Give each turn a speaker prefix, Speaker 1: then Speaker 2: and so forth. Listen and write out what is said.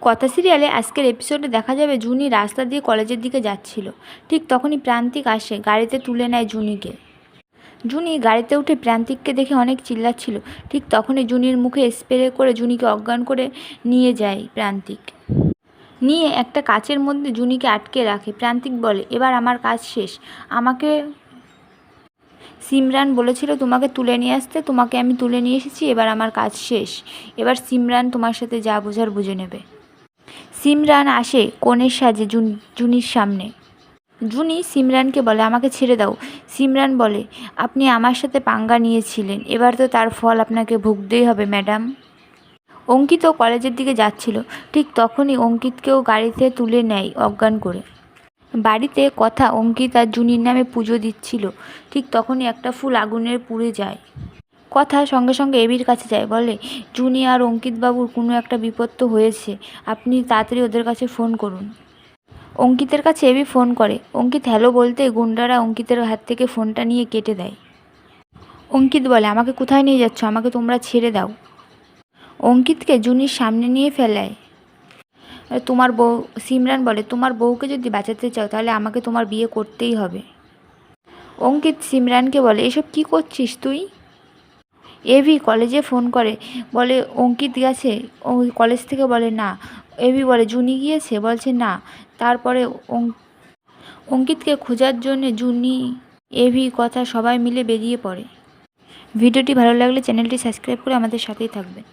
Speaker 1: কথা সিরিয়ালে আজকের এপিসোডে দেখা যাবে জুনি রাস্তা দিয়ে কলেজের দিকে যাচ্ছিল। ঠিক তখনই প্রান্তিক আসে, গাড়িতে তুলে নেয় জুনিকে। জুনি গাড়িতে উঠে প্রান্তিককে দেখে অনেক চিল্লাচ্ছিল। ঠিক তখনই জুনির মুখে স্প্রে করে জুনিকে অজ্ঞান করে নিয়ে যায় প্রান্তিক। নিয়ে একটা কাচের মধ্যে জুনিকে আটকে রাখে। প্রান্তিক বলে, এবার আমার কাজ শেষ। আমাকে সিমরান বলেছিল তোমাকে তুলে নিয়ে আসতে, তোমাকে আমি তুলে নিয়ে এসেছি, এবার আমার কাজ শেষ। এবার সিমরান তোমার সাথে যা বোঝার বুঝে নেবে। সিমরান আসে কনের সাজে জুনির সামনে। জুনি সিমরানকে বলে, আমাকে ছেড়ে দাও। সিমরান বলে, আপনি আমার সাথে পাঙ্গা নিয়েছিলেন, এবার তো তার ফল আপনাকে ভুগতেই হবে ম্যাডাম। অঙ্কিতও কলেজের দিকে যাচ্ছিল। ঠিক তখনই অঙ্কিতকেও গাড়িতে তুলে নেয় অজ্ঞান করে। বাড়িতে কথা অঙ্কিত আর জুনির নামে পুজো দিচ্ছিল। ঠিক তখনই একটা ফুল আগুনের পুড়ে যায়। কথা সঙ্গে সঙ্গে এবির কাছে যায়, বলে, জুনি আর অঙ্কিতবাবুর কোনো একটা বিপদ তো হয়েছে, আপনি তাড়াতাড়ি ওদের কাছে ফোন করুন। অঙ্কিতের কাছে এবি ফোন করে। অঙ্কিত হ্যালো বলতে গুন্ডারা অঙ্কিতের হাত থেকে ফোনটা নিয়ে কেটে দেয়। অঙ্কিত বলে, আমাকে কোথায় নিয়ে যাচ্ছ, আমাকে তোমরা ছেড়ে দাও। অঙ্কিতকে জুনির সামনে নিয়ে ফেলায়। তোমার বউ, সিমরান বলে, তোমার বউকে যদি বাঁচাতে চাও তাহলে আমাকে তোমার বিয়ে করতেই হবে। অঙ্কিত সিমরানকে বলে, এসব কি করছিস তুই? এবি কলেজে ফোন করে, বলে অঙ্কিত গেছে। ও কলেজ থেকে বলে না। এবি বলে, জুনি গিয়েছে, বলছে না। তারপরে অঙ্কিতকে খোঁজার জন্য জুনি, এবি, কথা সবাই মিলে বেরিয়ে পড়ে। ভিডিওটি ভালো লাগলে চ্যানেলটি সাবস্ক্রাইব করে আমাদের সাথেই থাকবেন।